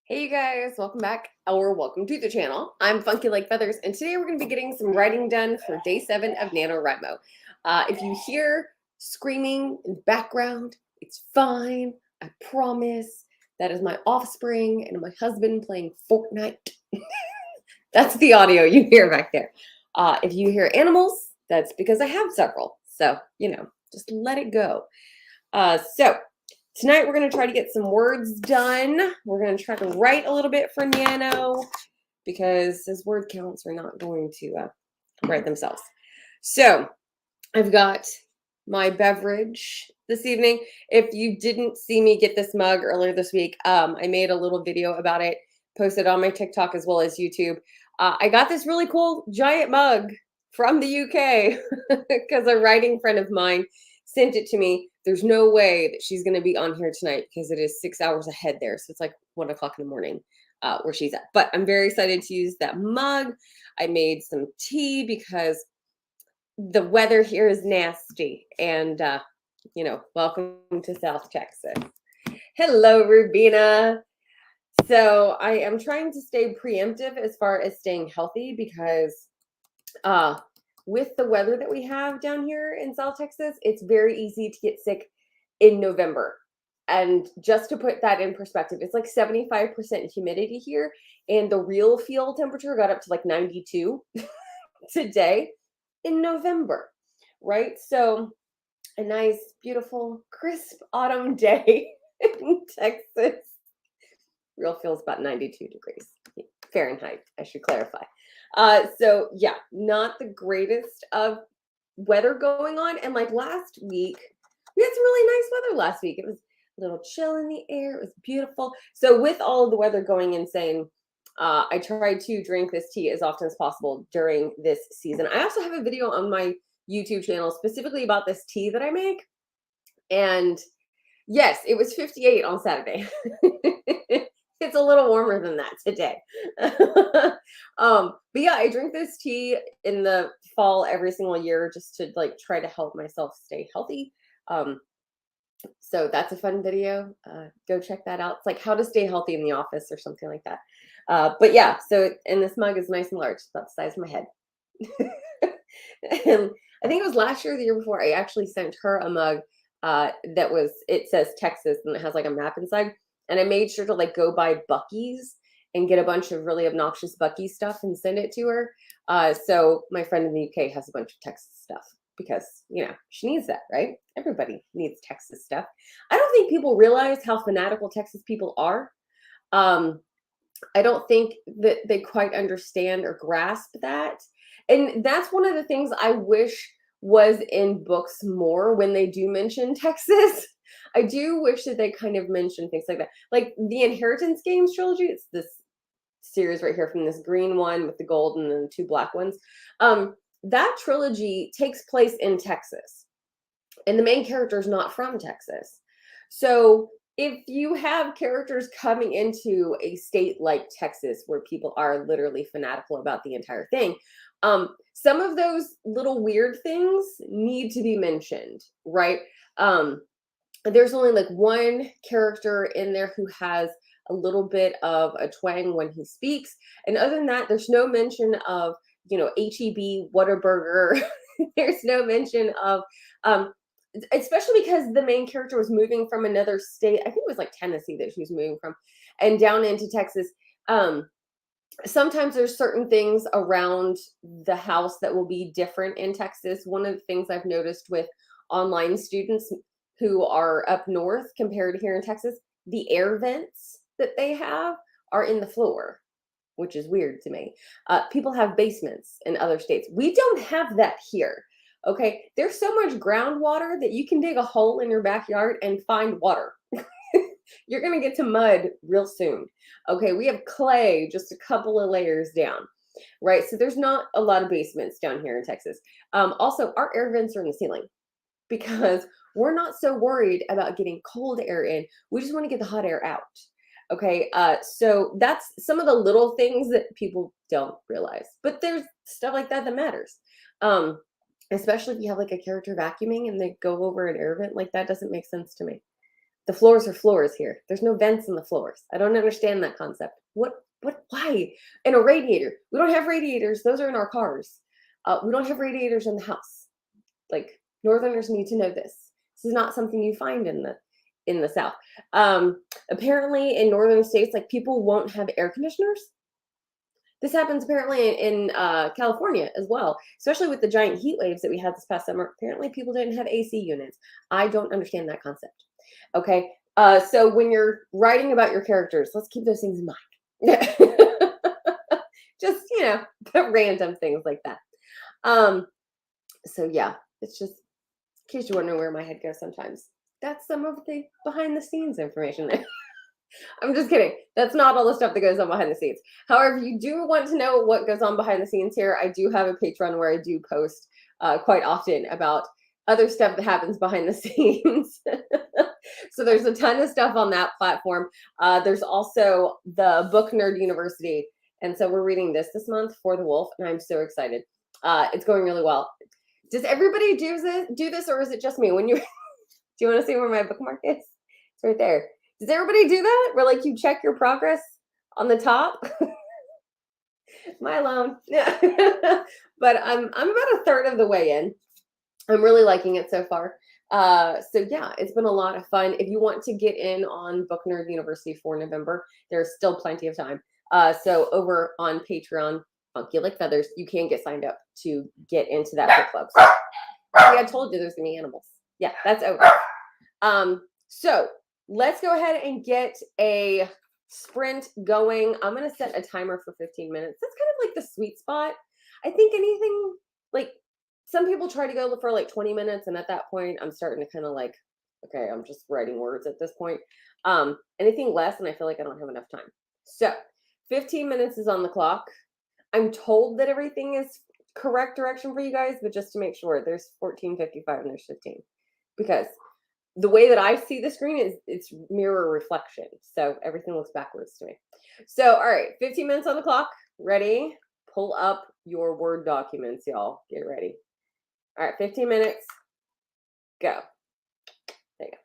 Hey you guys, welcome back or welcome to the channel. I'm Funky Like Feathers, and today we're going to be getting some writing done for day 7 of NaNoWriMo. If you hear screaming in the background, it's fine. I promise. That is my offspring and my husband playing Fortnite. That's the audio you hear back there. If you hear animals, that's because I have several. So, just let it go. Tonight we're going to try to get some words done. We're going to try to write a little bit for Nano because his word counts are not going to write themselves. So I've got my beverage this evening. If you didn't see me get this mug earlier this week, I made a little video about it, posted on my TikTok as well as YouTube. I got this really cool giant mug from the UK because a writing friend of mine sent it to me. There's no way that she's going to be on here tonight because it is 6 hours ahead there. So it's like 1 o'clock in the morning where she's at. But I'm very excited to use that mug. I made some tea because the weather here is nasty. And, welcome to South Texas. Hello, Rubina. So I am trying to stay preemptive as far as staying healthy because with the weather that we have down here in South Texas, it's very easy to get sick in November. And just to put that in perspective, it's like 75% humidity here, and the real field temperature got up to like 92 today in November, right? So a nice, beautiful, crisp autumn day in Texas. Real feels about 92 degrees Fahrenheit, I should clarify. So yeah, not the greatest of weather going on. And like last week, we had some really nice weather last week. It was a little chill in the air. It was beautiful. So with all of the weather going insane, I tried to drink this tea as often as possible during this season. I also have a video on my YouTube channel specifically about this tea that I make. And yes, it was 58 on Saturday. It's a little warmer than that today. But yeah, I drink this tea in the fall every single year just to like try to help myself stay healthy. So that's a fun video. Go check that out. It's like how to stay healthy in the office or something like that. But yeah, and this mug is nice and large, it's about the size of my head. And I think it was last year or the year before, I actually sent her a mug it says Texas and it has like a map inside. And I made sure to like go buy Buc-ee's and get a bunch of really obnoxious Buc-ee's stuff and send it to her. So my friend in the UK has a bunch of Texas stuff because, she needs that, right? Everybody needs Texas stuff. I don't think people realize how fanatical Texas people are. I don't think that they quite understand or grasp that. And that's one of the things I wish was in books more when they do mention Texas. I do wish that they kind of mention things like that. Like the Inheritance Games trilogy, it's this series right here from this green one with the gold and then the 2 black ones. That trilogy takes place in Texas. And the main character is not from Texas. So if you have characters coming into a state like Texas where people are literally fanatical about the entire thing, some of those little weird things need to be mentioned, right? There's only like one character in there who has a little bit of a twang when he speaks. And other than that, there's no mention of, HEB, Whataburger. There's no mention of, especially because the main character was moving from another state. I think it was like Tennessee that she was moving from and down into Texas. Sometimes there's certain things around the house that will be different in Texas. One of the things I've noticed with online students who are up north compared to here in Texas, the air vents that they have are in the floor, which is weird to me. People have basements in other states. We don't have that here. Okay, there's so much groundwater that you can dig a hole in your backyard and find water. You're going to get to mud real soon. Okay, we have clay just a couple of layers down, right? So there's not a lot of basements down here in Texas. Also, our air vents are in the ceiling because we're not so worried about getting cold air in. We just want to get the hot air out. Okay, so that's some of the little things that people don't realize. But there's stuff like that that matters. Especially if you have like a character vacuuming and they go over an air vent, like that doesn't make sense to me. The floors are floors here. There's no vents in the floors. I don't understand that concept. Why? And a radiator. We don't have radiators. Those are in our cars. We don't have radiators in the house. Like, Northerners need to know this. This is not something you find in the South. Apparently in northern states, like, people won't have air conditioners. This happens apparently in California as well, especially with the giant heat waves that we had this past summer. Apparently people didn't have AC units. I don't understand that concept. Okay, so when you're writing about your characters, let's keep those things in mind. Just, random things like that. So yeah, it's just, in case you wonder where my head goes sometimes, that's some of the behind the scenes information there. I'm just kidding. That's not all the stuff that goes on behind the scenes. However, if you do want to know what goes on behind the scenes here, I do have a Patreon where I do post quite often about other stuff that happens behind the scenes. So there's a ton of stuff on that platform. There's also the Book Nerd University. And so we're reading this month, For the Wolf, and I'm so excited. It's going really well. Does everybody do this, or is it just me? When you do you want to see where my bookmark is? It's right there. Does everybody do that? Where, like, you check your progress on the top? Am I alone? Yeah. But I'm about a third of the way in. I'm really liking it so far. So yeah, it's been a lot of fun. If you want to get in on Book Nerd University for November, there's still plenty of time. So over on Patreon, Funky Like Feathers, you can get signed up to get into that book club. So, see, I told you there's gonna be animals. Yeah, that's over. So let's go ahead and get a sprint going. I'm gonna set a timer for 15 minutes. That's kind of like the sweet spot. I think anything, like, some people try to go for like 20 minutes, and at that point I'm starting to kind of like, okay, I'm just writing words at this point. Anything less, and I feel like I don't have enough time. So 15 minutes is on the clock. I'm told that everything is correct direction for you guys, but just to make sure, there's 14:55 and there's 15, because the way that I see the screen is it's mirror reflection, so everything looks backwards to me. So all right, 15 minutes on the clock. Ready? Pull up your Word documents, y'all. Get ready. All right, 15 minutes. Go. There you go.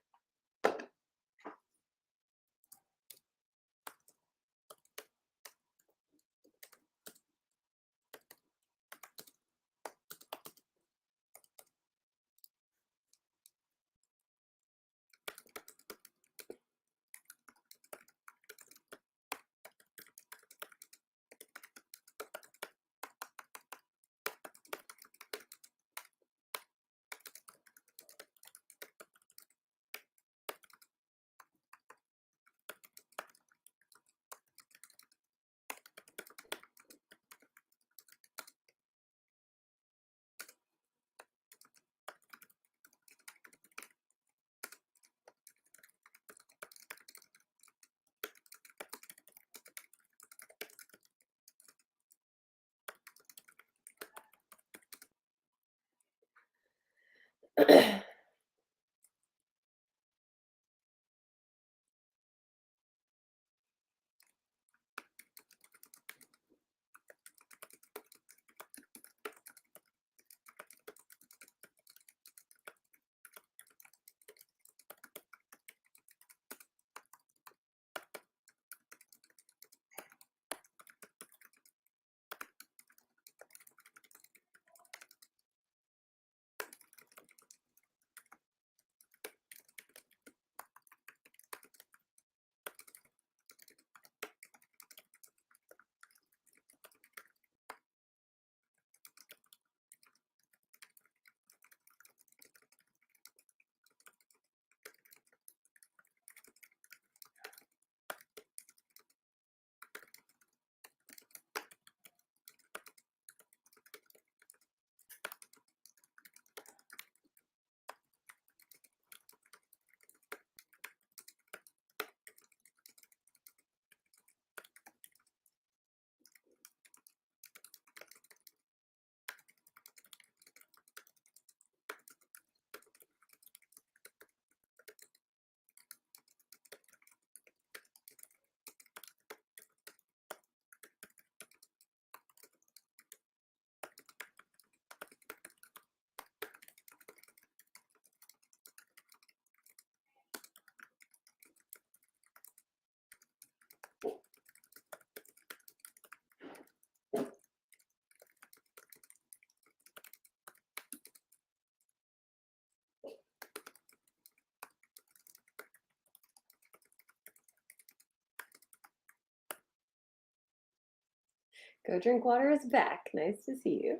Go Drink Water is back. Nice to see you.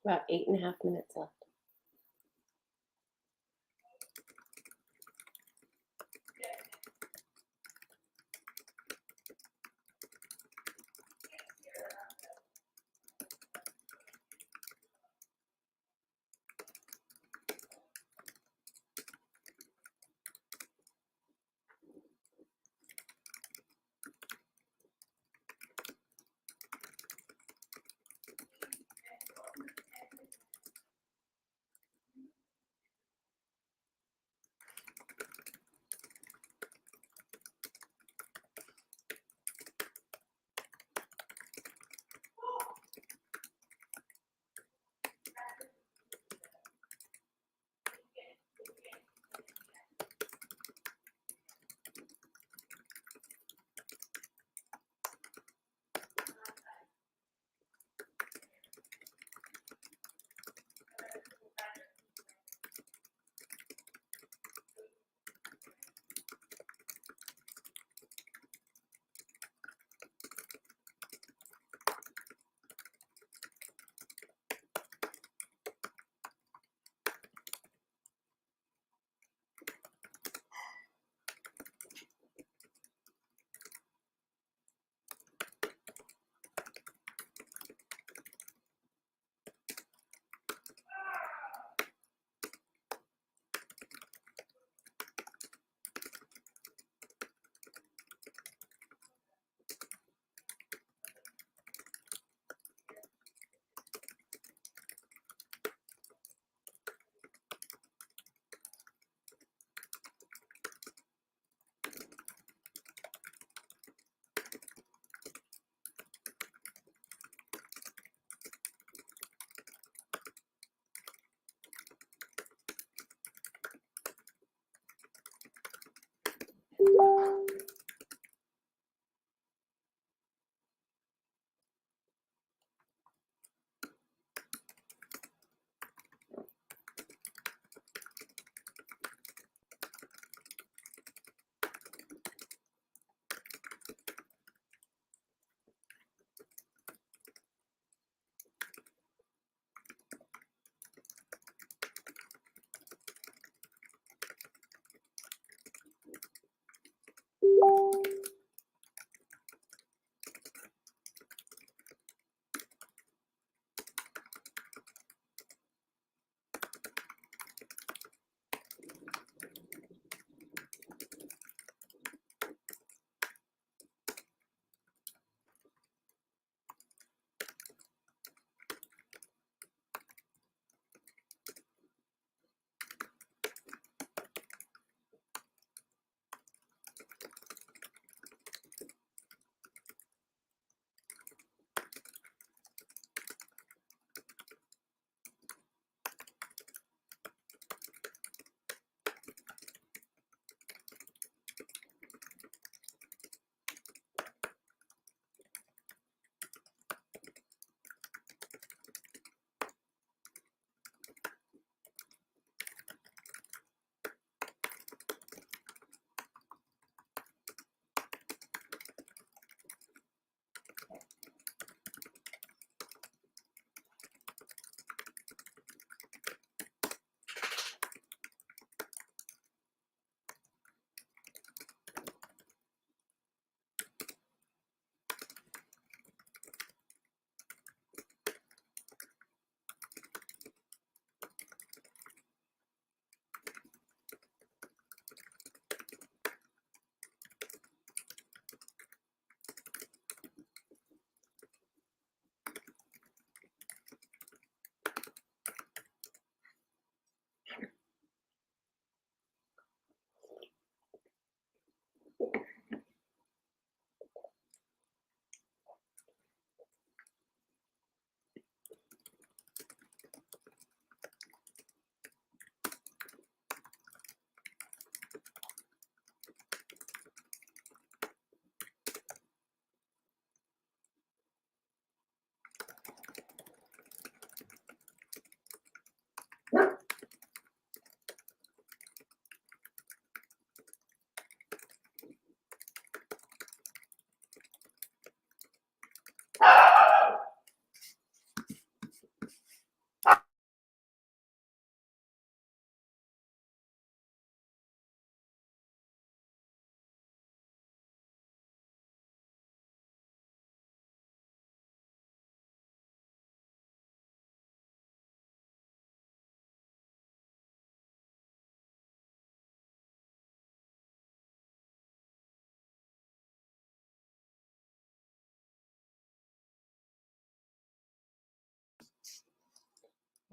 About 8.5 minutes left.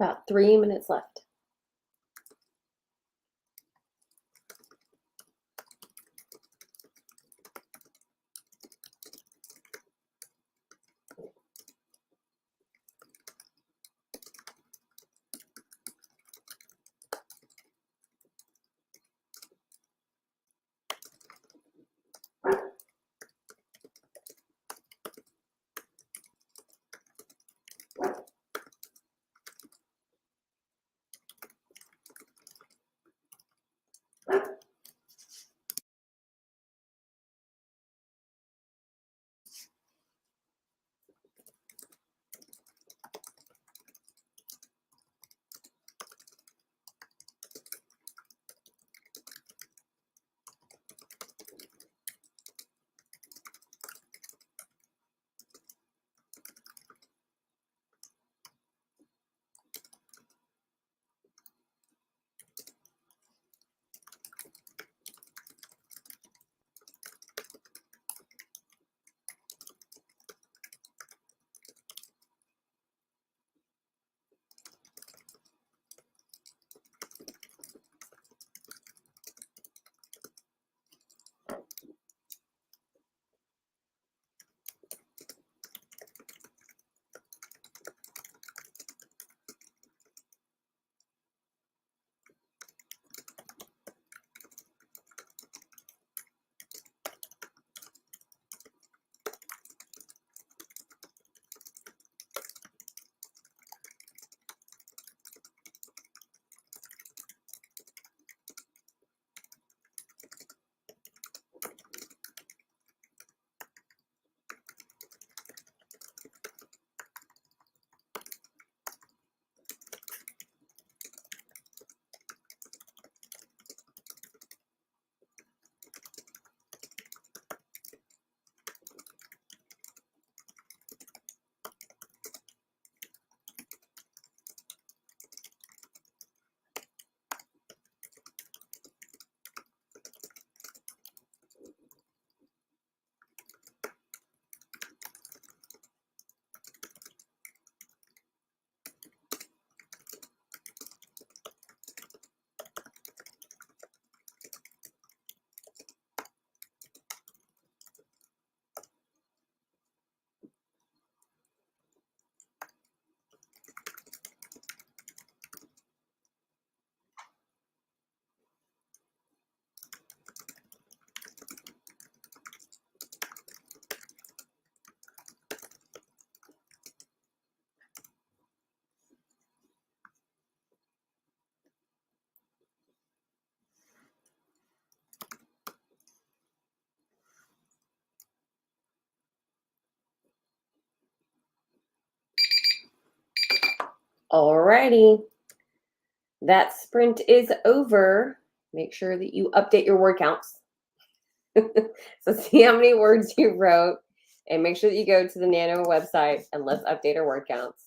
About 3 minutes left. Alrighty, that sprint is over. Make sure that you update your word counts. So see how many words you wrote, and make sure that you go to the Nano website and let's update our word counts.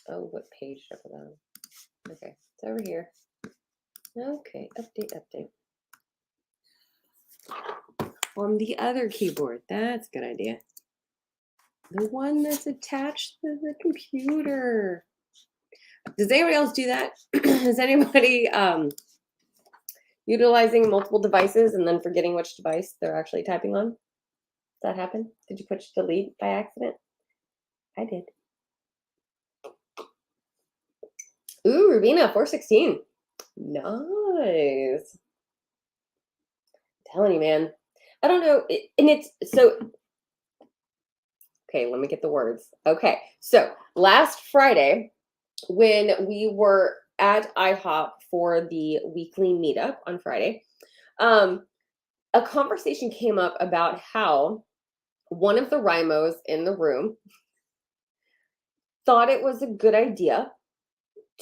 Oh, what page did I put on? Okay, it's over here. Okay, update. On the other keyboard. That's a good idea. The one that's attached to the computer. Does anybody else do that? Is anybody utilizing multiple devices and then forgetting which device they're actually typing on? Does that happen? Did you push delete by accident? I did. Ooh, Rubina, 416. Nice. I'm telling you, man. I don't know. And it's so. Okay, let me get the words. Okay, so last Friday, when we were at IHOP for the weekly meetup on Friday, a conversation came up about how one of the Rymos in the room thought it was a good idea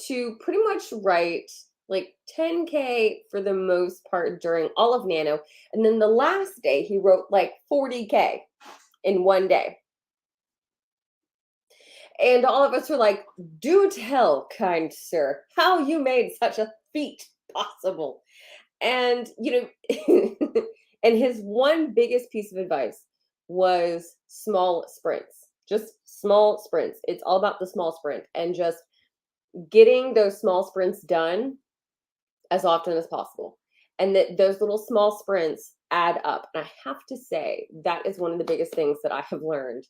to pretty much write like 10K for the most part during all of Nano. And then the last day, he wrote like 40K in one day. And all of us were like, do tell, kind sir, how you made such a feat possible. And, and his one biggest piece of advice was small sprints, just small sprints. It's all about the small sprint and just getting those small sprints done as often as possible. And that those little small sprints add up. And I have to say, that is one of the biggest things that I have learned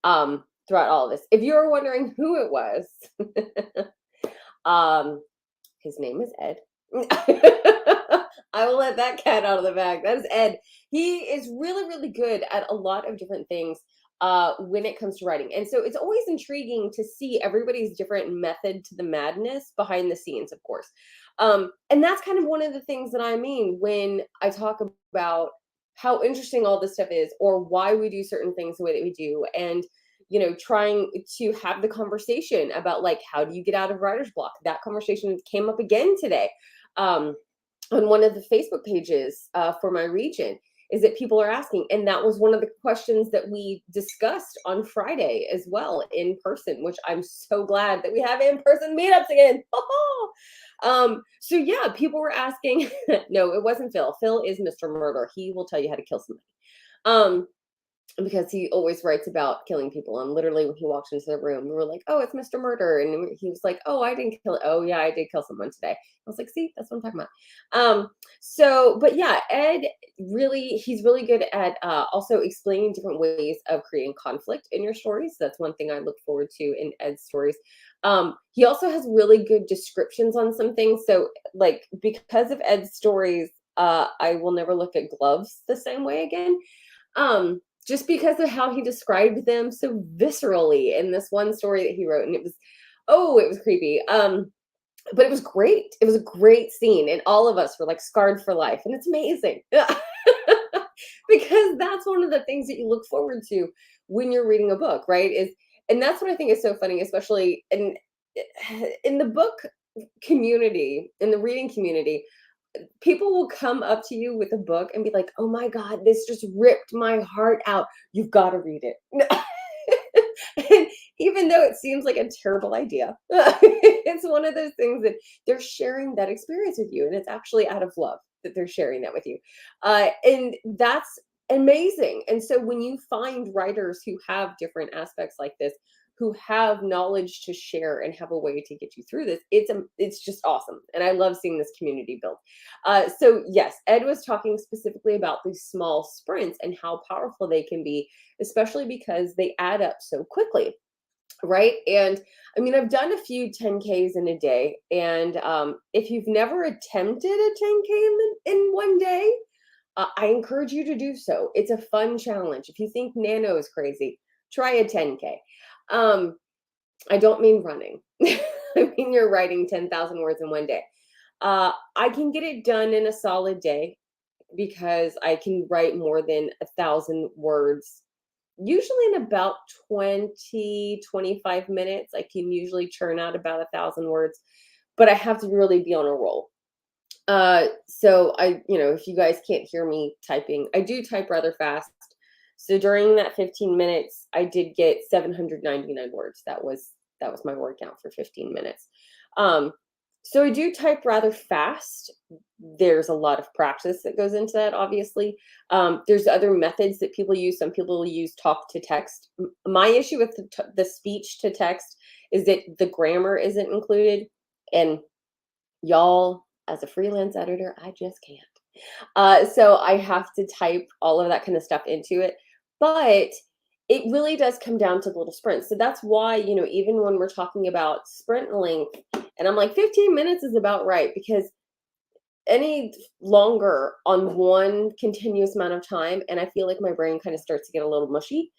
throughout all of this. If you're wondering who it was, his name is Ed. I will let that cat out of the bag. That is Ed. He is really, really good at a lot of different things when it comes to writing. And so it's always intriguing to see everybody's different method to the madness behind the scenes, of course. And that's kind of one of the things that I mean when I talk about how interesting all this stuff is, or why we do certain things the way that we do. And trying to have the conversation about, like, how do you get out of writer's block? That conversation came up again today on one of the Facebook pages for my region, is that people are asking. And that was one of the questions that we discussed on Friday as well in person, which I'm so glad that we have in-person meetups again. So yeah, people were asking. No, it wasn't Phil. Phil is Mr. Murder. He will tell you how to kill somebody. Because he always writes about killing people. And literally when he walked into the room, we were like, oh, it's Mr. Murder. And he was like, oh, I didn't kill it. Oh yeah, I did kill someone today. I was like, see, that's what I'm talking about. But yeah, Ed he's really good at also explaining different ways of creating conflict in your stories. That's one thing I look forward to in Ed's stories. He also has really good descriptions on some things. So like, because of Ed's stories, I will never look at gloves the same way again. Just because of how he described them so viscerally in this one story that he wrote. And it was creepy. But it was great. It was a great scene. And all of us were like scarred for life. And it's amazing. Because that's one of the things that you look forward to when you're reading a book, right? And that's what I think is so funny, especially in the book community, in the reading community. People will come up to you with a book and be like, oh my God, this just ripped my heart out. You've got to read it. And even though it seems like a terrible idea, it's one of those things that they're sharing that experience with you. And it's actually out of love that they're sharing that with you. And that's amazing. And so when you find writers who have different aspects like this, who have knowledge to share and have a way to get you through this, it's just awesome. And I love seeing this community build. So yes, Ed was talking specifically about these small sprints and how powerful they can be, especially because they add up so quickly, right? And I mean, I've done a few 10Ks in a day. And if you've never attempted a 10K in one day, I encourage you to do so. It's a fun challenge. If you think nano is crazy, try a 10K. I don't mean running. I mean, you're writing 10,000 words in one day. I can get it done in a solid day because I can write more than 1,000 words, usually in about 20, 25 minutes. I can usually churn out about 1,000 words, but I have to really be on a roll. So if you guys can't hear me typing, I do type rather fast. So during that 15 minutes, I did get 799 words. That was my word count for 15 minutes. So I do type rather fast. There's a lot of practice that goes into that, obviously. There's other methods that people use. Some people use talk to text. My issue with the speech to text is that the grammar isn't included. And y'all, as a freelance editor, I just can't. So I have to type all of that kind of stuff into it. But it really does come down to little sprints. So that's why, even when we're talking about sprint length, and I'm like, 15 minutes is about right, because any longer on one continuous amount of time, and I feel like my brain kind of starts to get a little mushy.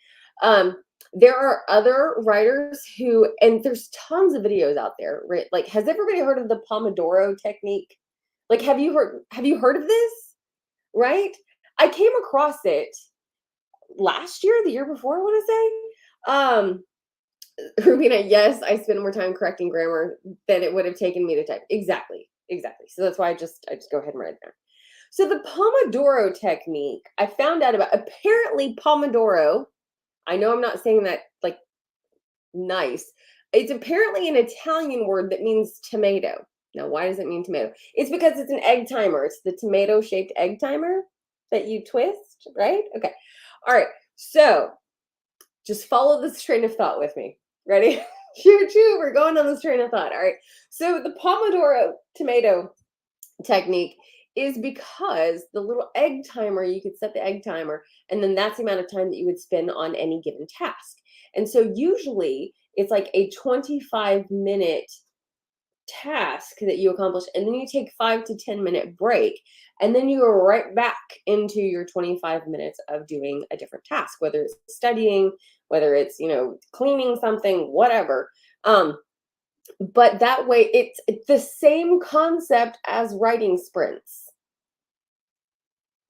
There are other writers who, and there's tons of videos out there, right? Like, has everybody heard of the Pomodoro technique? Like, have you heard of this? Right? I came across it last year, the year before, I want to say. Rubina, yes, I spend more time correcting grammar than it would have taken me to type. Exactly. So that's why I just go ahead and write it down. So the Pomodoro technique, I found out about. Apparently Pomodoro, I know I'm not saying that like nice. It's apparently an Italian word that means tomato. Now, why does it mean tomato? It's because it's an egg timer. It's the tomato-shaped egg timer that you twist, right? Okay. All right. So just follow this train of thought with me. Ready? Shoot, shoot, we're going on this train of thought. All right. So the Pomodoro tomato technique is because the little egg timer, you could set the egg timer, and then that's the amount of time that you would spend on any given task. And so usually it's like a 25-minute task that you accomplish, and then you take 5 to 10 minute break, and then you go right back into your 25 minutes of doing a different task, whether it's studying, whether it's cleaning something, whatever. But that way it's the same concept as writing sprints.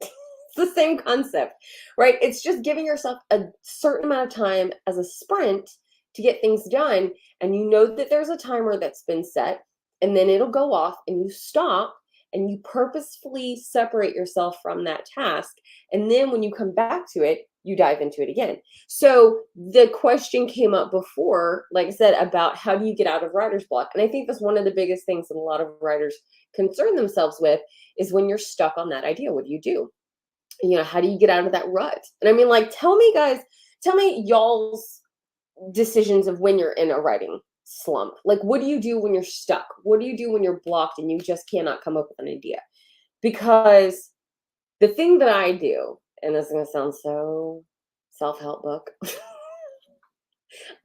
It's the same concept, right? It's just giving yourself a certain amount of time as a sprint to get things done. And you know that there's a timer that's been set, and then it'll go off and you stop and you purposefully separate yourself from that task. And then when you come back to it, you dive into it again. So the question came up before, like I said, about how do you get out of writer's block? And I think that's one of the biggest things that a lot of writers concern themselves with is when you're stuck on that idea, what do you do? How do you get out of that rut? And I mean, like, tell me, guys, tell me y'all's decisions of when you're in a writing slump. Like, what do you do when you're stuck? What do you do when you're blocked and you just cannot come up with an idea? Because the thing that I do, and this is going to sound so self-help book,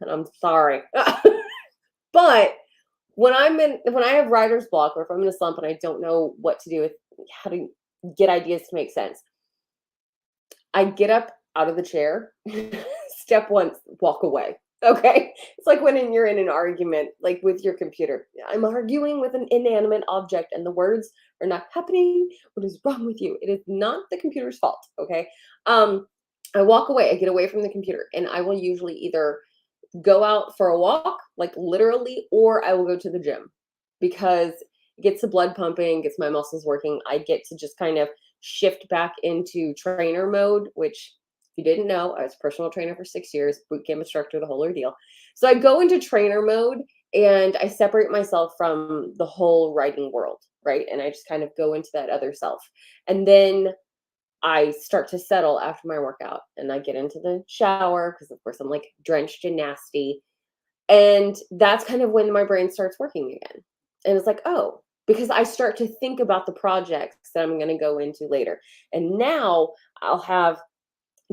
and I'm sorry, but when I have writer's block, or if I'm in a slump and I don't know what to do with how to get ideas to make sense, I get up out of the chair. Step one, walk away. Okay. It's like when you're in an argument, like with your computer. I'm arguing with an inanimate object and the words are not happening. What is wrong with you? It is not the computer's fault. Okay. I walk away. I get away from the computer, and I will usually either go out for a walk, like literally, or I will go to the gym, because it gets the blood pumping, gets my muscles working. I get to just kind of shift back into trainer mode, which, if you didn't know, I was a personal trainer for 6 years, boot camp instructor, the whole ordeal. So I go into trainer mode and I separate myself from the whole writing world, right? And I just kind of go into that other self. And then I start to settle after my workout, and I get into the shower because, of course, I'm like drenched and nasty. And that's kind of when my brain starts working again. And it's like, oh, because I start to think about the projects that I'm going to go into later. And now I'll have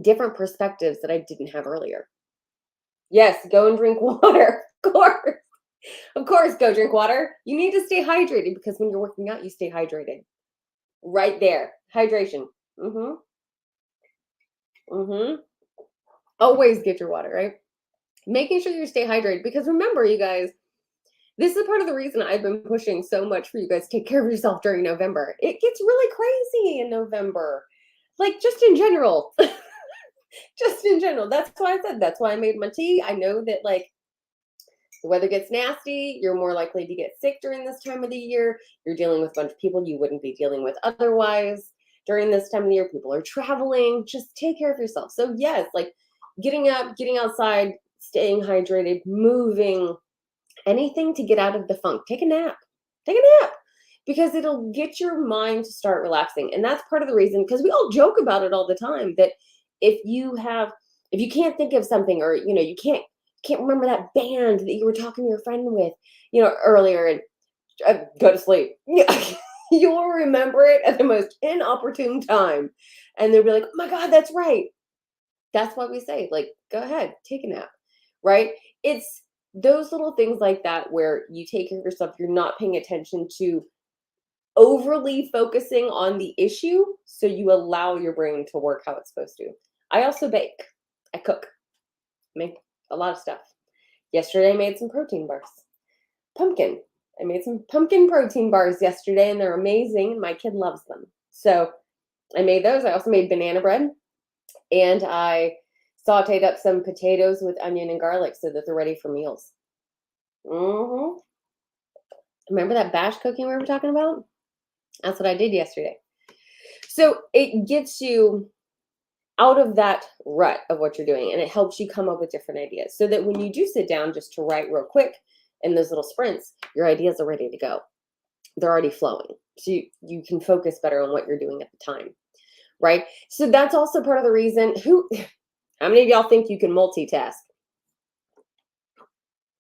different perspectives that I didn't have earlier. Yes, go and drink water. Of course. Of course, go drink water. You need to stay hydrated, because when you're working out, you stay hydrated. Right there. Hydration. Always get your water, right? Making sure you stay hydrated, because remember, you guys, this is part of the reason I've been pushing so much for you guys to take care of yourself during November. It gets really crazy in November, like just in general. Just in general. That's why I said, that's why I made my tea. I know that, like, the weather gets nasty. You're more likely to get sick during this time of the year. You're dealing with a bunch of people you wouldn't be dealing with otherwise during this time of the year. People are traveling. Just take care of yourself. So yes, like getting up, getting outside, staying hydrated, moving, anything to get out of the funk. Take a nap. Take a nap. Because it'll get your mind to start relaxing. And that's part of the reason, because we all joke about it all the time, that if you can't think of something, or you can't remember that band that you were talking to your friend with earlier, and go to sleep. You'll remember it at the most inopportune time, and they'll be like, oh my god, that's right. That's why we say, like, go ahead, take a nap, right? It's those little things like that where you take care of yourself. You're not paying attention to overly focusing on the issue, so you allow your brain to work how it's supposed to. I also bake. I cook. Make a lot of stuff. Yesterday I made some protein bars. Pumpkin. I made some pumpkin protein bars yesterday, and they're amazing. My kid loves them. So I made those. I also made banana bread, and I sauteed up some potatoes with onion and garlic so that they're ready for meals. Remember that batch cooking we were talking about? That's what I did yesterday. So it gets you out of that rut of what you're doing, and it helps you come up with different ideas, so that when you do sit down just to write real quick in those little sprints, your ideas are ready to go. They're already flowing. So you can focus better on what you're doing at the time, right? So that's also part of the reason. How many of y'all think you can multitask?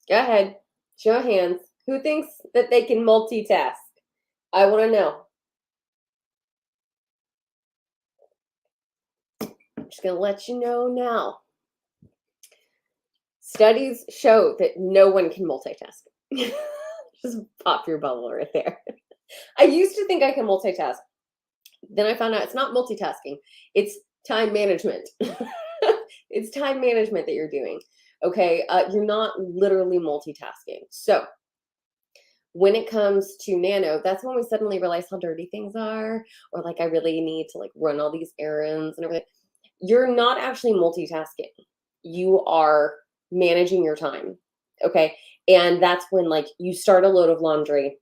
Go ahead. Show of hands. Who thinks that they can multitask? I want to know. I'm just going to let you know now. Studies show that no one can multitask. Just pop your bubble right there. I used to think I can multitask. Then I found out it's not multitasking. It's time management. It's time management that you're doing. Okay, you're not literally multitasking. So when it comes to nano, that's when we suddenly realize how dirty things are, or like I really need to like run all these errands and everything. You're not actually multitasking. You are managing your time. Okay. And that's when like you start a load of laundry,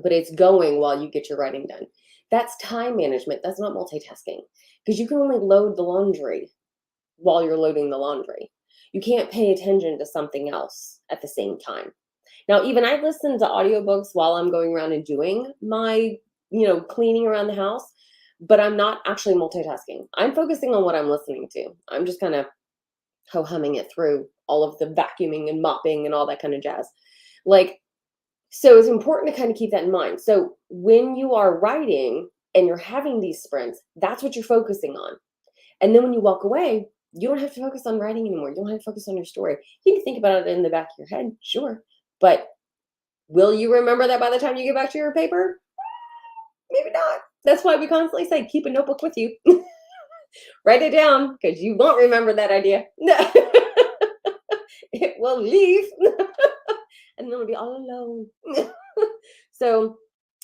but it's going while you get your writing done. That's time management. That's not multitasking because you can only load the laundry while you're loading the laundry. You can't pay attention to something else at the same time. Now, even I listen to audiobooks while I'm going around and doing my, cleaning around the house, but I'm not actually multitasking. I'm focusing on what I'm listening to. I'm just kind of ho-humming it through all of the vacuuming and mopping and all that kind of jazz. Like, so it's important to kind of keep that in mind. So when you are writing and you're having these sprints, that's what you're focusing on. And then when you walk away, you don't have to focus on writing anymore. You don't have to focus on your story. You can think about it in the back of your head, sure. But will you remember that by the time you get back to your paper? Maybe not. That's why we constantly say keep a notebook with you. Write it down because you won't remember that idea. It will leave. And then it'll be all alone. So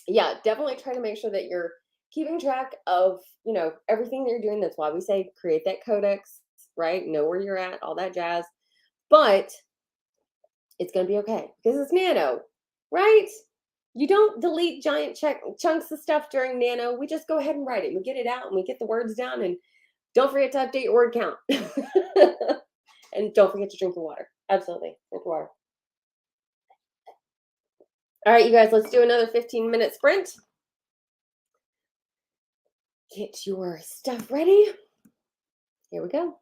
yeah, definitely try to make sure that you're keeping track of, everything that you're doing. That's why we say create that codex, right? Know where you're at, all that jazz. But it's going to be okay because it's nano, right? You don't delete giant chunks of stuff during nano. We just go ahead and write it. We get it out and we get the words down. And don't forget to update your word count. And don't forget to drink your water. Absolutely. Drink your water. All right, you guys, let's do another 15-minute sprint. Get your stuff ready. Here we go.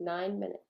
9 minutes.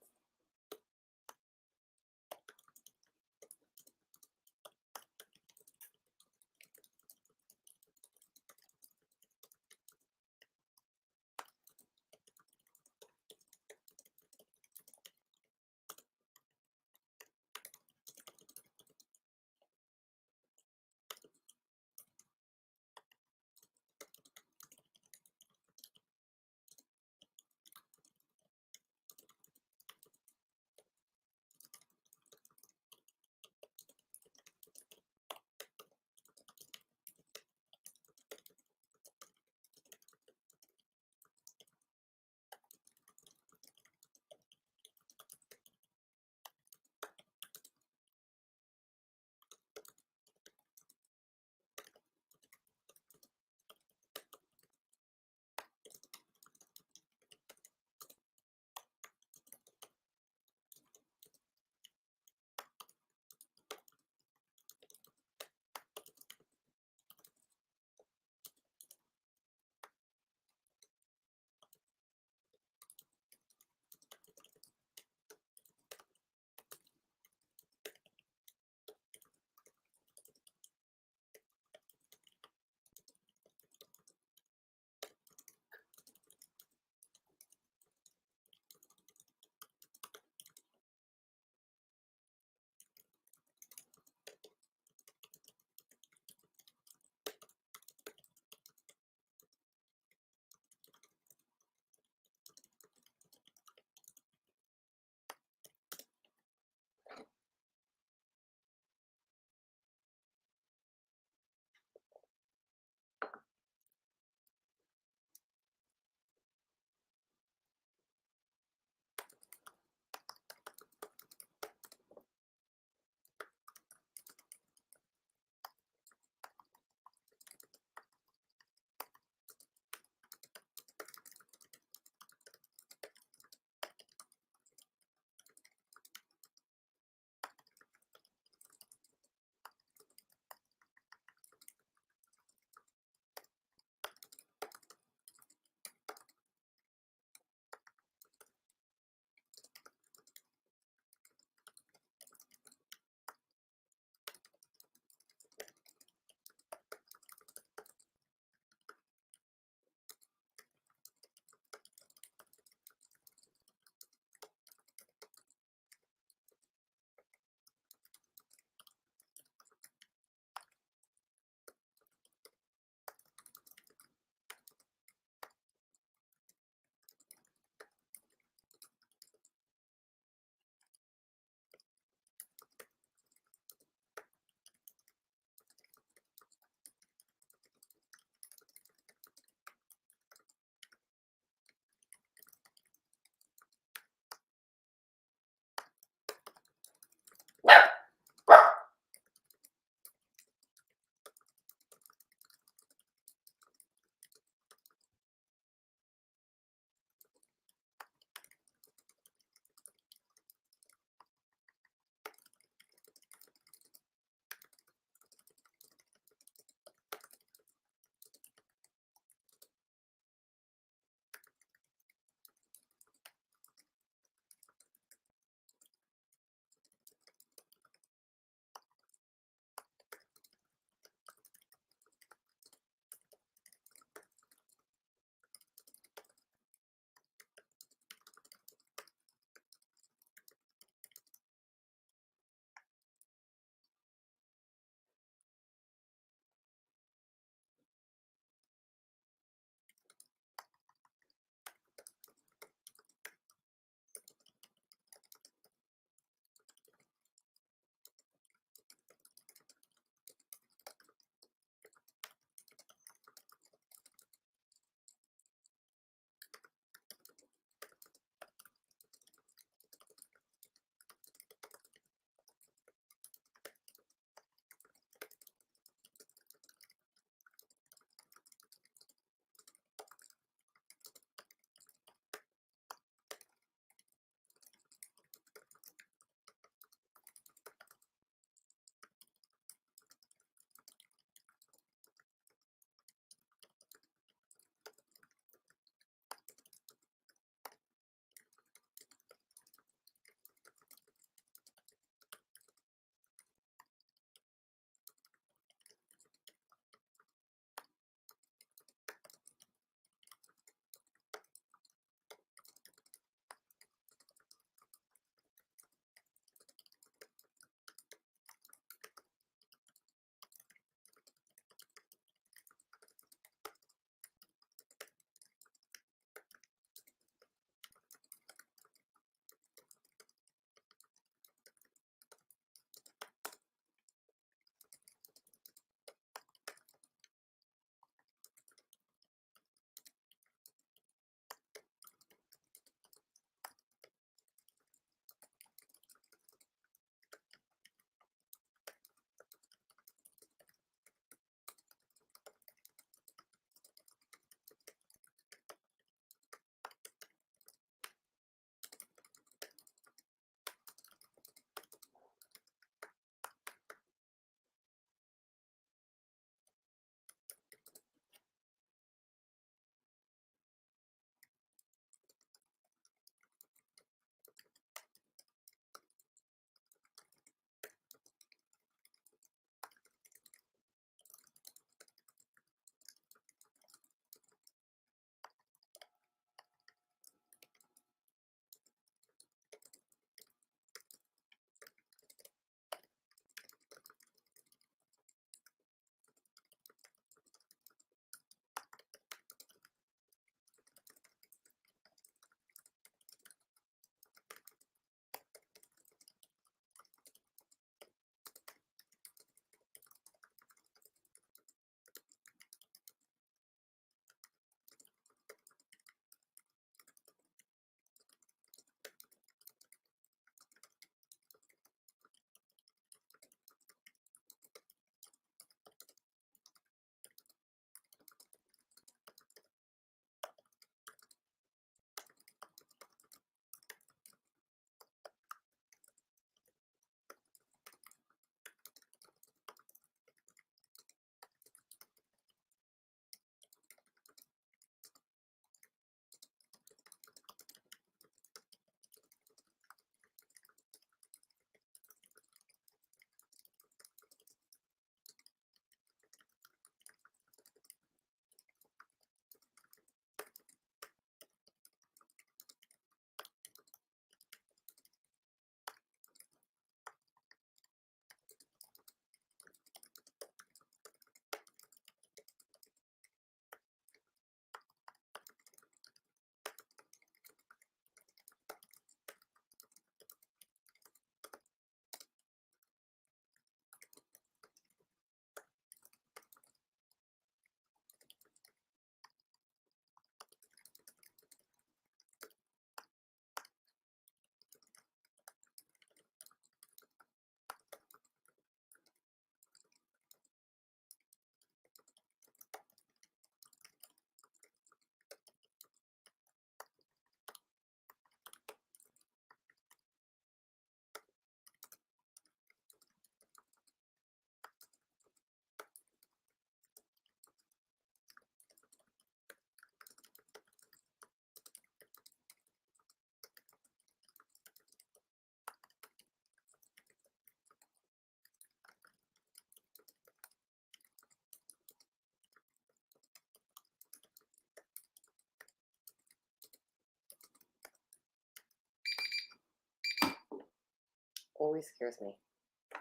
always scares me.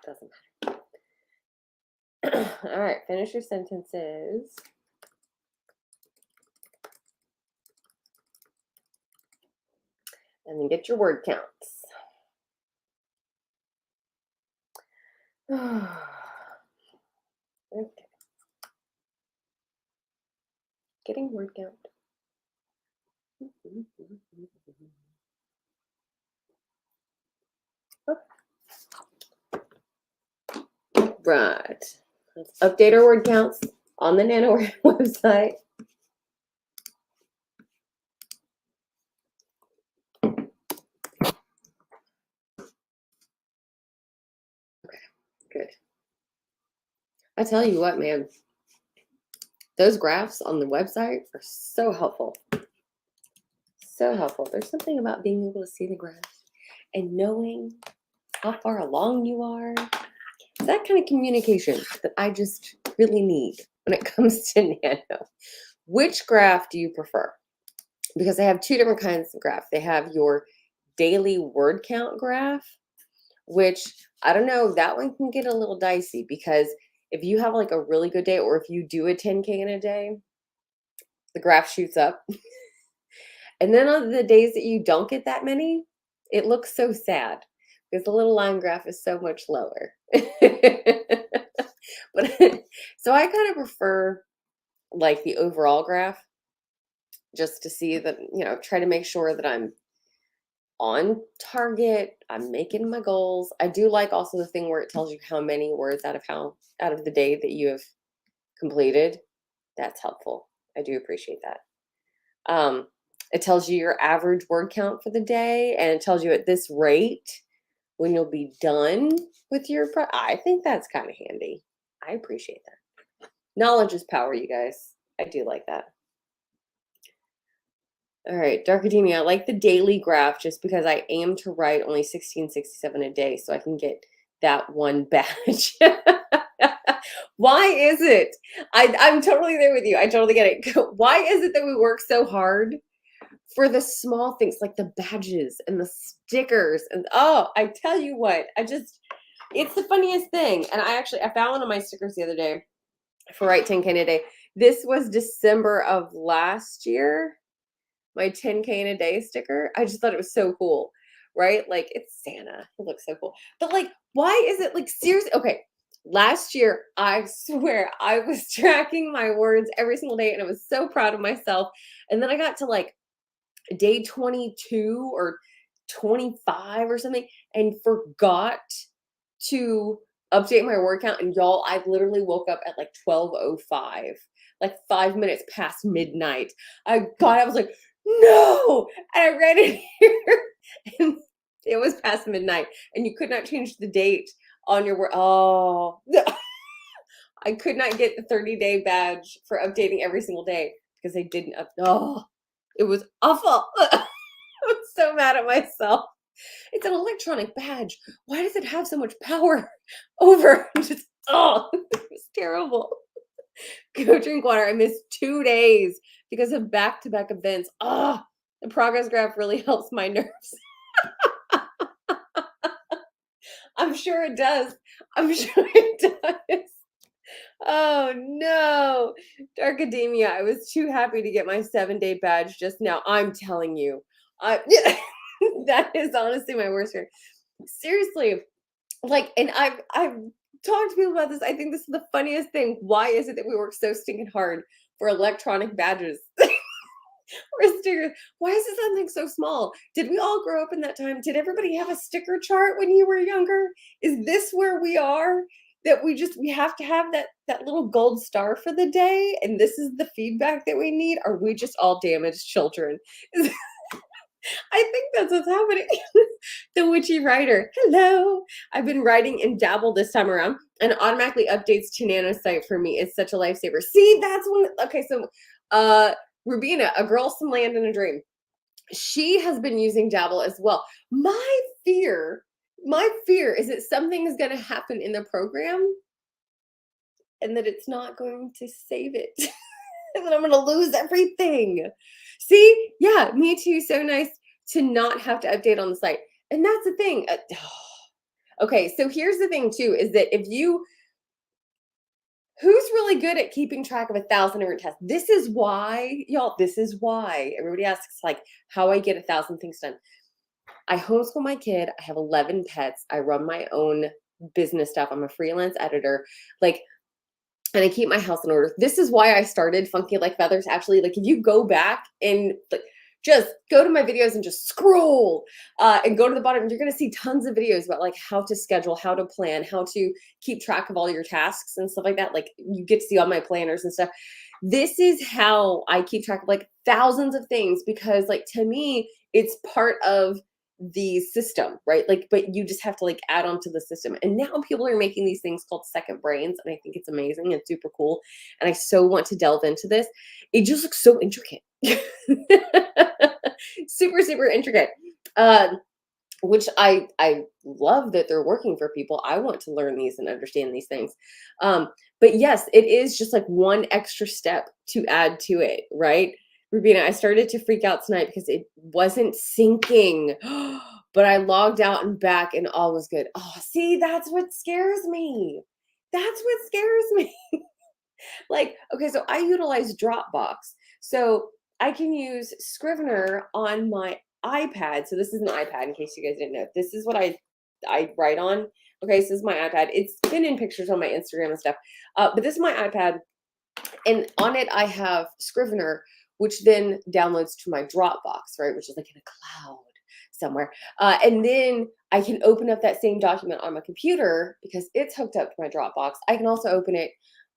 Doesn't matter. All right, finish your sentences. And then get your word counts. Okay. Getting word count. Right. Let's update our word counts on the NaNoWriMo website. Okay, good. I tell you what, man, those graphs on the website are so helpful. So helpful. There's something about being able to see the graphs and knowing how far along you are. That kind of communication that I just really need when it comes to Nano. Which graph do you prefer? Because they have two different kinds of graph. They have your daily word count graph, which I don't know, that one can get a little dicey because if you have like a really good day or if you do a 10K in a day, the graph shoots up. And then on the days that you don't get that many, it looks so sad because the little line graph is so much lower. But so I kind of prefer like the overall graph just to see that, try to make sure that I'm on target, I'm making my goals. I do like also the thing where it tells you how many words out of the day that you have completed. That's helpful. I do appreciate that. It tells you your average word count for the day, and it tells you at this rate when you'll be done with your I think that's kind of handy. I appreciate that. Knowledge is power, you guys. I do like that. All right, Darkademia, I like the daily graph just because I aim to write only 1667 a day so I can get that one badge. Why is it? I'm totally there with you. I totally get it. Why is it that we work so hard for the small things like the badges and the stickers? And oh, I tell you what, it's the funniest thing. And I found one of my stickers the other day for Write 10K in a Day. This was December of last year. My 10K in a day sticker. I just thought it was so cool, right? Like it's Santa. It looks so cool. But like, why is it like seriously? Okay, last year, I swear I was tracking my words every single day and I was so proud of myself. And then I got to like day 22 or 25 or something and forgot to update my word count. And y'all, I literally woke up at like 12:05, like 5 minutes past midnight. I was like, no, and I ran in here and it was past midnight and you could not change the date on your word. Oh, I could not get the 30-day badge for updating every single day because they didn't it was awful. I was so mad at myself. It's an electronic badge. Why does it have so much power over? It was terrible. Go drink water. I missed 2 days because of back-to-back events. The progress graph really helps my nerves. I'm sure it does. I'm sure it does. Oh no, Darkademia. I was too happy to get my 7-day badge just now. I'm telling you. That is honestly my worst fear. Seriously, like, and I've talked to people about this. I think this is the funniest thing. Why is it that we work so stinking hard for electronic badges or stickers? Why is it something so small? Did we all grow up in that time? Did everybody have a sticker chart when you were younger? Is this where we are? That we have to have that little gold star for the day, and this is the feedback that we need? Are we just all damaged children? I think that's what's happening. The witchy writer. Hello. I've been writing in Dabble this time around and automatically updates to Nano site for me. It's such a lifesaver. See, that's one. Okay, so Rubina, a girl, some land, and a dream. She has been using Dabble as well. My fear is that something is going to happen in the program and that it's not going to save it. And then I'm going to lose everything. See? Yeah, me too. So nice to not have to update on the site. And that's the thing. Okay, so here's the thing too, is that who's really good at keeping track of 1,000 different tests? This is why, y'all, this is why everybody asks like how I get 1,000 things done. I homeschool my kid. I have 11 pets. I run my own business stuff. I'm a freelance editor. Like, and I keep my house in order. This is why I started Funky Like Feathers. Actually, like if you go back and like just go to my videos and just scroll and go to the bottom, you're going to see tons of videos about like how to schedule, how to plan, how to keep track of all your tasks and stuff like that. Like you get to see all my planners and stuff. This is how I keep track of like thousands of things, because like to me, it's part of the system, right? Like, but you just have to like add on to the system. And now people are making these things called second brains, and I think it's amazing and super cool. And I so want to delve into this. It just looks so intricate. Super, super intricate. Which I love that they're working for people. I want to learn these and understand these things. But yes, it is just like one extra step to add to it, right? Rubina, I started to freak out tonight because it wasn't syncing, but I logged out and back and all was good. Oh, see, that's what scares me. That's what scares me. Like, okay, so I utilize Dropbox. So I can use Scrivener on my iPad. So this is an iPad, in case you guys didn't know. This is what I write on. Okay, so this is my iPad. It's been in pictures on my Instagram and stuff. But this is my iPad. And on it, I have Scrivener, which then downloads to my Dropbox, right? Which is like in a cloud somewhere. And then I can open up that same document on my computer because it's hooked up to my Dropbox. I can also open it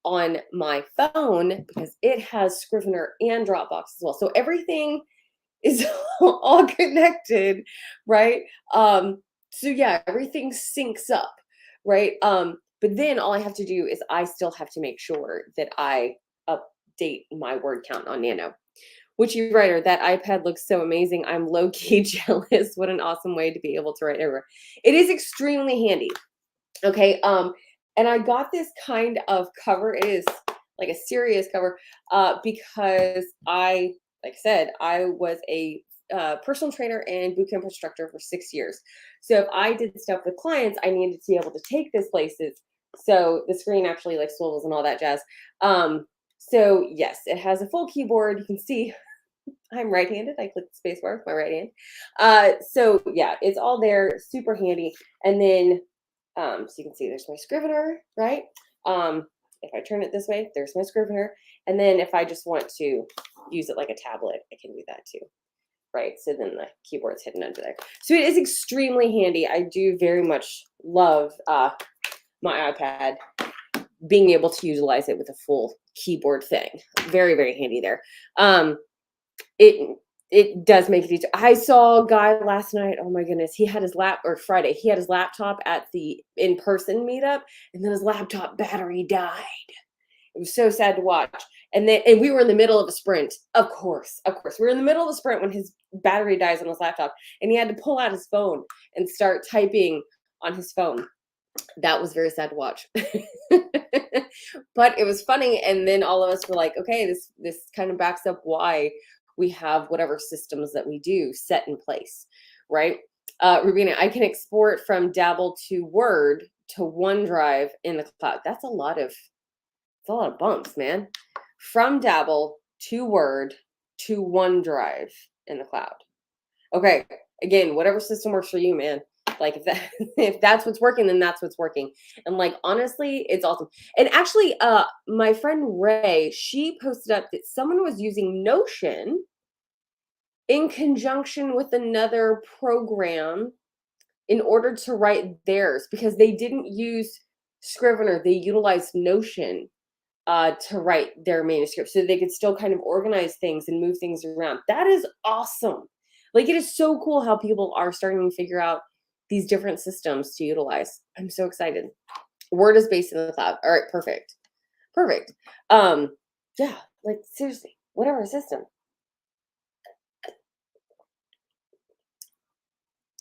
on my phone because it has Scrivener and Dropbox as well. So everything is all connected, right? So yeah, everything syncs up, right? But then all I have to do is I still have to make sure that I update my word count on Nano. Which you writer, that iPad looks so amazing. I'm low-key jealous. What an awesome way to be able to write everywhere. It is extremely handy. Okay. And I got this kind of cover. It is like a serious cover because like I said, I was a personal trainer and bootcamp instructor for 6 years. So if I did stuff with clients, I needed to be able to take this places. So the screen actually like swivels and all that jazz. So yes, it has a full keyboard. You can see I'm right-handed. I click the space bar with my right hand. So yeah, it's all there, super handy. And then so you can see there's my Scrivener, right? If I turn it this way, there's my Scrivener. And then if I just want to use it like a tablet, I can do that too, right? So then the keyboard's hidden under there. So it is extremely handy. I do very much love my iPad, being able to utilize it with a full keyboard thing. Very, very handy there. It does make it easier. I saw a guy last night. Oh my goodness, he had his Friday. He had his laptop at the in-person meetup, and then his laptop battery died. It was so sad to watch. And we were in the middle of a sprint. Of course, we were in the middle of a sprint when his battery dies on his laptop, and he had to pull out his phone and start typing on his phone. That was very sad to watch. But it was funny, and then all of us were like, okay, this kind of backs up why we have whatever systems that we do set in place, right? Rubina, I can export from Dabble to Word to OneDrive in the cloud. That's a lot of bumps, man. From Dabble to Word to OneDrive in the cloud. Okay, again, whatever system works for you, man. Like if that's what's working, then that's what's working. And like honestly, it's awesome. And actually, my friend Ray, she posted up that someone was using Notion in conjunction with another program in order to write theirs, because they didn't use Scrivener, they utilized Notion to write their manuscript so they could still kind of organize things and move things around. That is awesome. Like it is so cool how people are starting to figure out these different systems to utilize. I'm so excited. Word is based in the cloud. All right, perfect. Perfect. Yeah, like seriously, whatever system.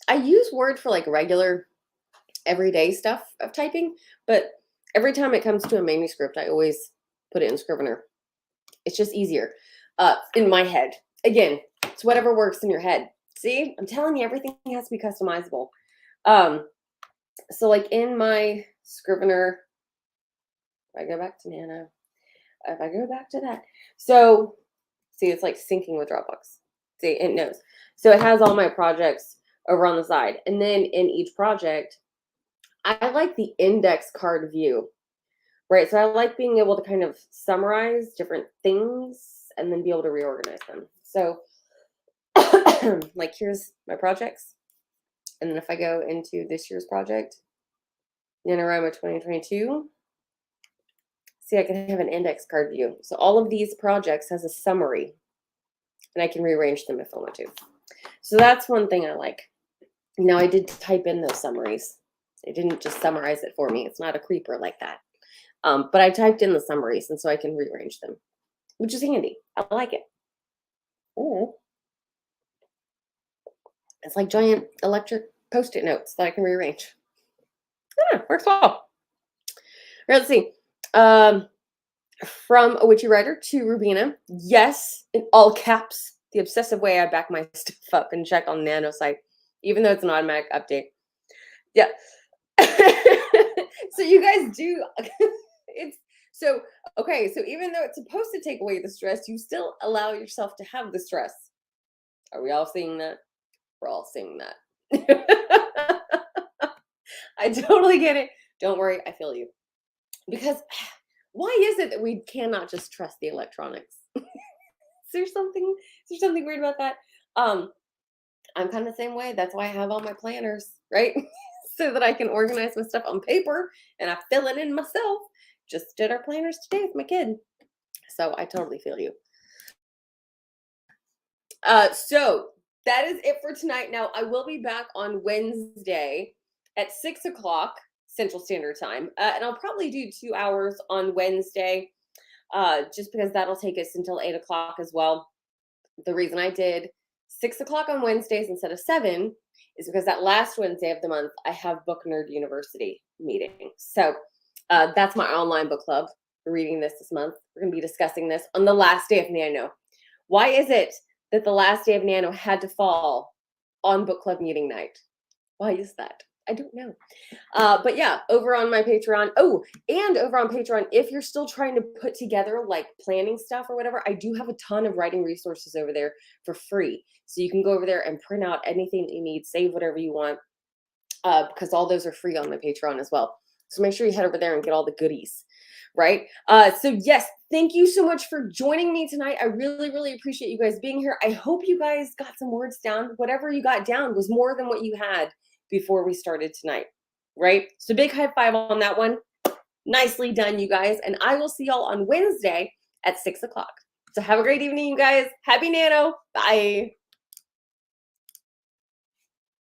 I use Word for like regular everyday stuff of typing, but every time it comes to a manuscript, I always put it in Scrivener. It's just easier in my head. Again, it's whatever works in your head. See, I'm telling you, everything has to be customizable. So like in my Scrivener, if I go back to Nano, if I go back to that, so see, it's like syncing with Dropbox. See, it knows. So it has all my projects over on the side. And then in each project, I like the index card view, right? So I like being able to kind of summarize different things and then be able to reorganize them. So like here's my projects. And then if I go into this year's project, NaNoWriMo 2022, see, I can have an index card view. So all of these projects has a summary, and I can rearrange them if I want to. So that's one thing I like. Now, I did type in those summaries. It didn't just summarize it for me. It's not a creeper like that. But I typed in the summaries, and so I can rearrange them, which is handy. I like it. Ooh. It's like giant electric Post-it notes that I can rearrange. Yeah, works well. All right, let's see. From a witchy writer to Rubina. Yes, in all caps, the obsessive way I back my stuff up and check on Nano site, even though it's an automatic update. Yeah. So you guys do. It's so okay. So even though it's supposed to take away the stress, you still allow yourself to have the stress. Are we all seeing that? We're all seeing that. I totally get it. Don't worry, I feel you. Because why is it that we cannot just trust the electronics? Is there something weird about that? I'm kind of the same way. That's why I have all my planners, right? So that I can organize my stuff on paper and I fill it in myself. Just did our planners today with my kid. So I totally feel you. So that is it for tonight. Now, I will be back on Wednesday at 6 o'clock Central Standard Time. And I'll probably do 2 hours on Wednesday, just because that'll take us until 8 o'clock as well. The reason I did 6 o'clock on Wednesdays instead of 7 is because that last Wednesday of the month, I have Book Nerd University meeting. So that's my online book club. We're reading this month. We're going to be discussing this on the last day of Nano. Why is it that the last day of Nano had to fall on book club meeting night? Why is that? I don't know. But yeah, over on my Patreon. Oh, and over on Patreon, if you're still trying to put together like planning stuff or whatever, I do have a ton of writing resources over there for free. So you can go over there and print out anything that you need, save whatever you want, because all those are free on my Patreon as well. So make sure you head over there and get all the goodies, right? So yes, thank you so much for joining me tonight. I really, really appreciate you guys being here. I hope you guys got some words down. Whatever you got down was more than what you had before we started tonight, right? So big high five on that one. Nicely done, you guys. And I will see y'all on Wednesday at 6 o'clock. So have a great evening, you guys. Happy Nano. Bye.